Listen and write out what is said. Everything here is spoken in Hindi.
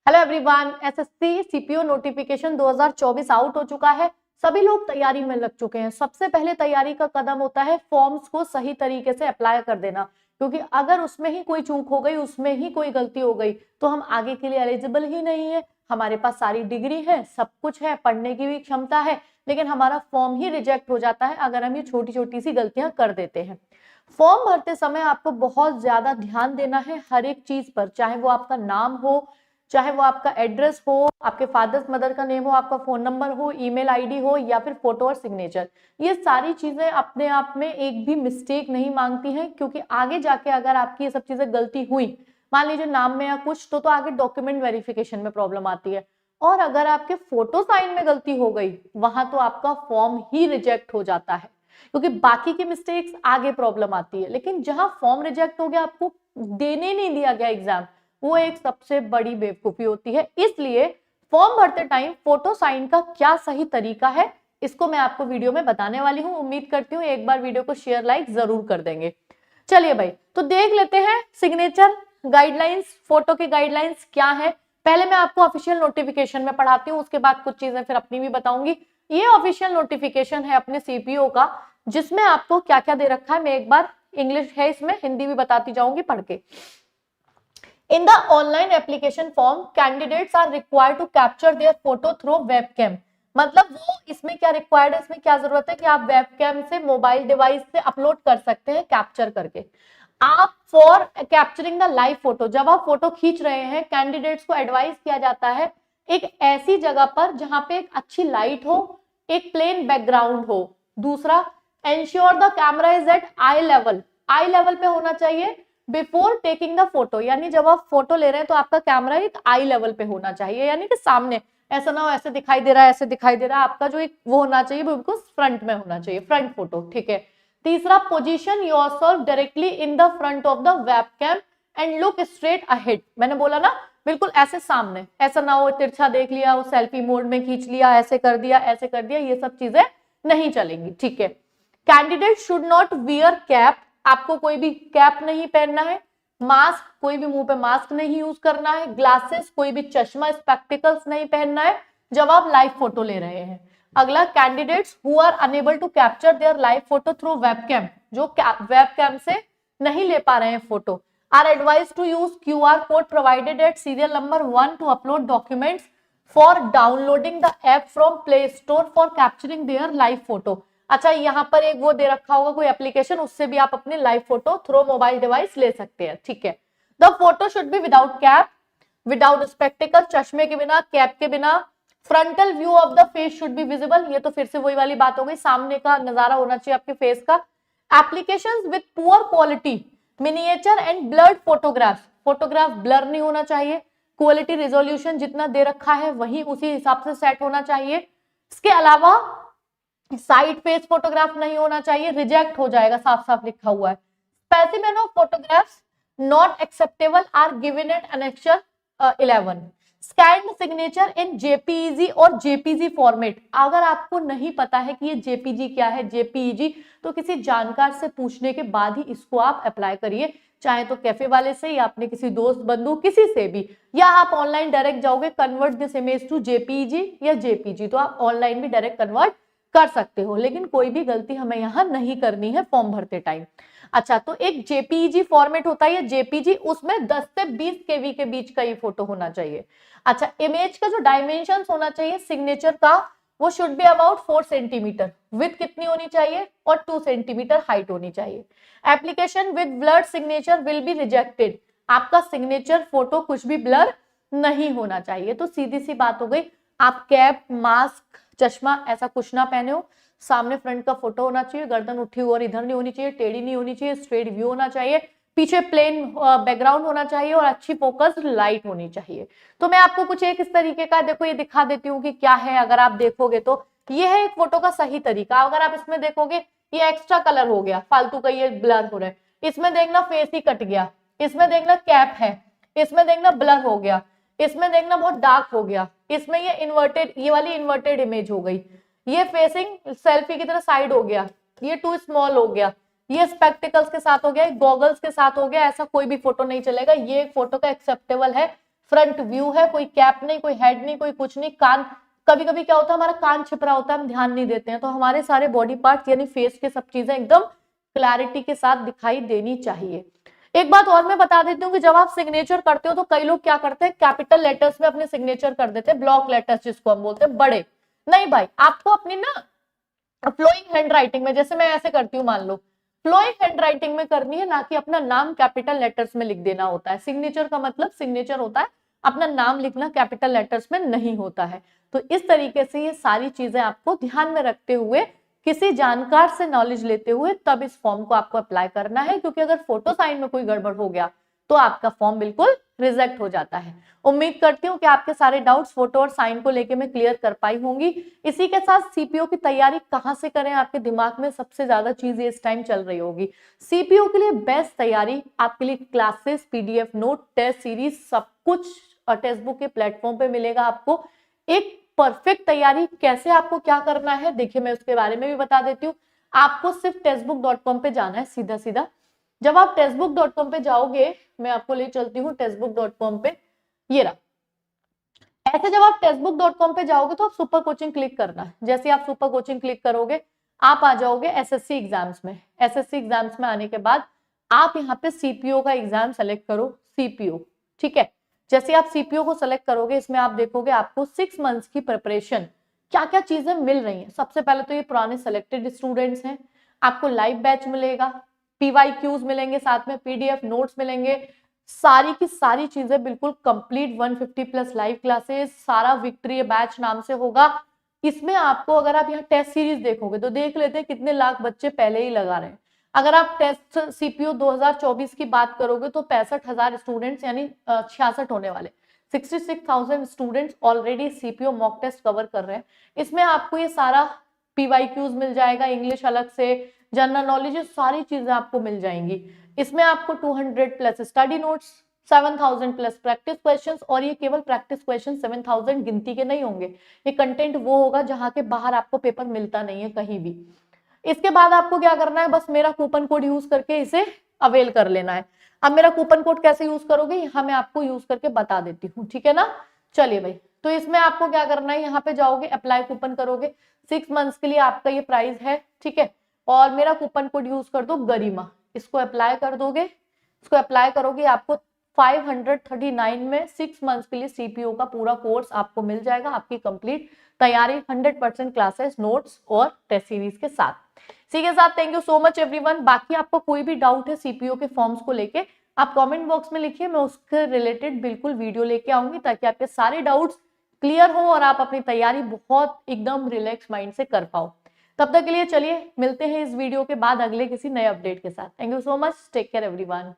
Hello everyone, SSC CPO notification 2024 out हो चुका है। सभी लोग तैयारी में लग चुके हैं। सबसे पहले तैयारी का कदम होता है फॉर्म्स को सही तरीके से अप्लाई कर देना, क्योंकि अगर उसमें ही कोई चूक हो गई, उसमें ही कोई गलती हो गई तो हम आगे के लिए एलिजिबल ही नहीं है। हमारे पास सारी डिग्री है, सब कुछ है, पढ़ने की भी क्षमता है, लेकिन हमारा फॉर्म ही रिजेक्ट हो जाता है अगर हम ये छोटी छोटी सी गलतियां कर देते हैं। फॉर्म भरते समय आपको बहुत ज्यादा ध्यान देना है हर एक चीज पर, चाहे वो आपका नाम हो, चाहे वो आपका एड्रेस हो, आपके फादर्स मदर का नेम हो, आपका फोन नंबर हो, ईमेल आईडी हो, या फिर फोटो और सिग्नेचर। ये सारी चीजें अपने आप में एक भी मिस्टेक नहीं मांगती हैं, क्योंकि आगे जाके अगर आपकी ये सब चीजें गलती हुई, मान लीजिए नाम में या कुछ, तो आगे डॉक्यूमेंट वेरिफिकेशन में प्रॉब्लम आती है। और अगर आपके फोटो साइन में गलती हो गई, वहां तो आपका फॉर्म ही रिजेक्ट हो जाता है, क्योंकि बाकी की मिस्टेक्स आगे प्रॉब्लम आती है। लेकिन जहां फॉर्म रिजेक्ट हो गया, आपको देने नहीं दिया गया एग्जाम, वो एक सबसे बड़ी बेवकूफी होती है। इसलिए फॉर्म भरते टाइम फोटो साइन का क्या सही तरीका है, इसको मैं आपको वीडियो में बताने वाली हूं। उम्मीद करती हूँ एक बार वीडियो को शेयर लाइक जरूर कर देंगे। चलिए भाई, तो देख लेते हैं सिग्नेचर गाइडलाइंस, फोटो की गाइडलाइंस क्या है। पहले मैं आपको ऑफिशियल नोटिफिकेशन में पढ़ाती हूँ, उसके बाद कुछ चीजें फिर अपनी भी बताऊंगी। ये ऑफिशियल नोटिफिकेशन है अपने सीपीओ का, जिसमें आपको क्या क्या दे रखा है मैं एक बार, इंग्लिश है इसमें, हिंदी भी बताती जाऊंगी पढ़ के। In the online application form, candidates are required to capture their photo through webcam। मतलब वो इसमें क्या रिक्वायर्ड है, इसमें क्या जरूरत है कि आप वेबकैम से मोबाइल डिवाइस से अपलोड कर सकते हैं कैप्चर करके। आप for capturing the live photo, जब आप फोटो खींच रहे हैं, कैंडिडेट्स को एडवाइस किया जाता है एक ऐसी जगह पर जहां पे एक अच्छी लाइट हो, एक प्लेन बैकग्राउंड हो। दूसरा, ensure the camera is at eye level, eye level पे होना चाहिए बिफोर टेकिंग द फोटो, यानी जब आप फोटो ले रहे हैं तो आपका कैमरा एक आई लेवल पे होना चाहिए, यानी कि सामने, ऐसा ना हो ऐसे दिखाई दे रहा है, ऐसे दिखाई दे रहा है। आपका जो एक वो होना चाहिए बिल्कुल फ्रंट में होना चाहिए, फ्रंट फोटो, ठीक है। तीसरा, position yourself directly in the front of the webcam and look straight ahead. मैंने बोला ना, बिल्कुल ऐसे सामने, ऐसा ना हो तिरछा देख लिया, वो सेल्फी मोड में खींच लिया, ऐसे कर दिया, ऐसे कर दिया, ये सब चीजें नहीं चलेंगी, ठीक है। Candidate should not wear cap, आपको कोई भी कैप नहीं पहनना है। मास्क, कोई भी मुंह पे मास्क नहीं यूज करना है। ग्लासेस, कोई भी चश्मा स्पेक्टिकल्स नहीं पहनना है जब आप लाइव फोटो ले रहे हैं। अगला, candidates who are unable to capture their live photo through webcam, जो वेबकैम से नहीं ले पा रहे हैं photo, are advise to use QR code provided at serial number 1 to upload documents for downloading the app from play store for capturing their live photo. अच्छा, यहाँ पर एक वो दे रखा होगा कोई एप्लीकेशन, उससे भी आप अपने live photo through mobile device ले सकते हैं, ठीक है। The photo should be without cap, without spectacled, चश्मे के बिना, कैप के बिना। Frontal view of the face should be visible, ये तो फिर से वही वाली बात हो गई, सामने का नजारा होना चाहिए आपके फेस का। Applications with poor quality, miniature and blurred photograph, photograph blur नहीं होना चाहिए। क्वालिटी रिजोल्यूशन जितना दे रखा है वही उसी हिसाब से सेट होना चाहिए। इसके अलावा साइड फेस फोटोग्राफ नहीं होना चाहिए, रिजेक्ट हो जाएगा, साफ साफ लिखा हुआ है। Specimen of photographs not acceptable are given at annexure 11। Scanned signature in JPEG और जेपीजी फॉर्मेट, अगर आपको नहीं पता है कि ये जेपीजी क्या है, जेपीईजी, तो किसी जानकार से पूछने के बाद ही इसको आप अप्लाई करिए, चाहे तो कैफे वाले से या अपने किसी दोस्त बंधु किसी से भी, या आप ऑनलाइन डायरेक्ट जाओगे convert this image to JPEG या जेपीजी, तो आप ऑनलाइन भी डायरेक्ट कन्वर्ट कर सकते हो, लेकिन कोई भी गलती हमें यहाँ नहीं करनी है फॉर्म भरते टाइम। अच्छा, तो एक जेपीईजी फॉर्मेट होता है जेपीजी, उसमें 10 से 20 केबी के बीच का ये फोटो होना चाहिए। अच्छा, इमेज का जो डायमेंशन होना चाहिए सिग्नेचर का, वो should be about 4 centimetre, with कितनी होनी चाहिए, और 2 सेंटीमीटर हाइट होनी चाहिए। Application with blurred signature will be rejected, आपका सिग्नेचर फोटो कुछ भी ब्लर नहीं होना चाहिए। तो सीधी सी बात हो गई, आप कैप, मास्क, चश्मा ऐसा कुछ ना पहने हो, सामने फ्रंट का फोटो होना चाहिए, गर्दन उठी हुई और इधर नहीं होनी चाहिए, टेढ़ी नहीं होनी चाहिए, स्ट्रेट व्यू होना चाहिए, पीछे प्लेन बैकग्राउंड होना चाहिए और अच्छी फोकस लाइट होनी चाहिए। तो मैं आपको कुछ एक इस तरीके का, देखो ये दिखा देती हूँ कि क्या है। अगर आप देखोगे तो ये है एक फोटो का सही तरीका। अगर आप इसमें देखोगे, ये एक्स्ट्रा कलर हो गया, फालतू का ये ब्लर हो रहा है, इसमें देखना फेस ही कट गया, इसमें देखना कैप है, इसमें देखना ब्लर हो गया, इसमें देखना बहुत डार्क हो गया, इसमें ये इन्वर्टेड, ये वाली इन्वर्टेड इमेज हो गई, ये फेसिंग सेल्फी की तरह साइड हो गया, ये टू स्मॉल हो गया, ये स्पेक्टिकल्स के साथ हो गया, गॉगल्स के साथ हो गया, ऐसा कोई भी फोटो नहीं चलेगा। ये फोटो का एक्सेप्टेबल है फ्रंट व्यू है, कोई कैप नहीं, कोई हेड नहीं, कोई कुछ नहीं, कान, कभी कभी क्या होता है हमारा कान छिप रहा होता है, हम ध्यान नहीं देते हैं, तो हमारे सारे बॉडी पार्ट्स यानी फेस के सब चीजें एकदम क्लैरिटी के साथ दिखाई देनी चाहिए। एक बात और मैं बता देती हूँ कि जब आप सिग्नेचर करते हो तो कई लोग क्या करते हैं, कैपिटल लेटर्स में अपने सिग्नेचर कर देते हैं, ब्लॉक लेटर्स जिसको हम बोलते हैं बड़े। नहीं भाई, आपको अपनी ना फ्लोइंग हैंड राइटिंग में, जैसे मैं ऐसे करती हूँ मान लो, फ्लोइंग हैंड राइटिंग में करनी है, ना कि अपना नाम कैपिटल लेटर्स में लिख देना होता है। सिग्नेचर का मतलब सिग्नेचर होता है, अपना नाम लिखना कैपिटल लेटर्स में नहीं होता है। तो इस तरीके से ये सारी चीजें आपको ध्यान में रखते हुए, किसी जानकार से नॉलेज लेते हुए तब इस फॉर्म को आपको अप्लाई करना है, क्योंकि अगर फोटो साइन में कोई गड़बड़ हो गया तो आपका फॉर्म बिल्कुल रिजेक्ट हो जाता है। उम्मीद करती हूँ कि आपके सारे डाउट्स फोटो और साइन को लेके मैं क्लियर कर पाई होंगी। इसी के साथ सीपीओ की तैयारी कहाँ से करें, आपके दिमाग में सबसे ज्यादा चीज इस टाइम चल रही होगी। सीपीओ के लिए बेस्ट तैयारी आपके लिए classes, PDF note, test series, सब कुछ टेक्स्ट बुक के प्लेटफॉर्म पे मिलेगा आपको। एक परफेक्ट तैयारी कैसे आपको क्या करना है, देखिए मैं उसके बारे में भी बता देती हूँ। आपको सिर्फ टेक्स्टबुक.com पे जाना है सीधा सीधा। जब आप टेक्स्टबुक.com पे जाओगे, मैं आपको ले चलती हूँ टेक्स्टबुक.com पे, ये रहा। ऐसे जब आप टेक्स्टबुक.com पे जाओगे तो आप सुपर कोचिंग क्लिक करना है। जैसे आप सुपर कोचिंग क्लिक करोगे, आप आ जाओगे एसएससी एग्जाम्स में। एसएससी एग्जाम्स में आने के बाद आप यहाँ पे सीपीओ का एग्जाम सेलेक्ट करो, सीपीओ, ठीक है। जैसे आप सीपीओ को सेलेक्ट करोगे, इसमें आप देखोगे आपको 6 मंथ्स की प्रिपरेशन क्या क्या चीजें मिल रही हैं। सबसे पहले तो ये पुराने सेलेक्टेड स्टूडेंट्स हैं, आपको लाइव बैच मिलेगा, पीवाईक्यूज मिलेंगे, साथ में पीडीएफ नोट्स मिलेंगे, सारी की सारी चीजें बिल्कुल कंप्लीट, 150 प्लस लाइव क्लासेस, सारा विक्ट्री बैच नाम से होगा। इसमें आपको, अगर आप यहाँ टेस्ट सीरीज देखोगे तो देख लेते हैं कितने लाख बच्चे पहले ही लगा रहे हैं। अगर आप टेस्ट सीपीओ 2024 की बात करोगे तो 65,000 स्टूडेंट्स यानी 66 होने वाले, 66,000 students already CPO mock test cover कर रहे हैं। इसमें आपको ये सारा पीवाईक्यूज मिल जाएगा, इंग्लिश अलग से, जनरल नॉलेज, सारी चीजें आपको मिल जाएंगी। इसमें आपको 200 plus study notes, 7,000 plus practice questions, और ये केवल प्रैक्टिस क्वेश्चन 7,000 गिनती के नहीं होंगे, ये कंटेंट वो होगा जहां के बाहर आपको पेपर मिलता नहीं है कहीं भी। इसके बाद आपको क्या करना है, बस मेरा कूपन कोड यूज करके इसे अवेल कर लेना है। अब मेरा कूपन कोड कैसे यूज करोगे, यहाँ मैं आपको यूज करके बता देती हूँ, ठीक है ना। चलिए भाई, तो इसमें आपको क्या करना है, यहाँ पे जाओगे, अप्लाई कूपन करोगे, 6 मंथ्स के लिए आपका ये प्राइस है, ठीक है। और मेरा कूपन कोड यूज कर दो गरिमा, इसको अप्लाई कर दोगे, इसको अप्लाई करोगे, आपको 539 में 6 मंथ्स के लिए सीपीओ का पूरा कोर्स आपको मिल जाएगा, आपकी कंप्लीट तैयारी 100% क्लासेस, नोट्स और टेस्ट सीरीज के साथ। इसी के साथ thank you so much everyone. बाकी आपको कोई भी डाउट है सीपीओ के फॉर्म्स को लेके, आप कमेंट बॉक्स में लिखिए, मैं उसके रिलेटेड बिल्कुल वीडियो लेके आऊंगी, ताकि आपके सारे डाउट्स क्लियर हो और आप अपनी तैयारी बहुत एकदम रिलैक्स माइंड से कर पाओ। तब तक के लिए चलिए मिलते हैं इस वीडियो के बाद अगले किसी नए अपडेट के साथ। Thank you so much, take care everyone.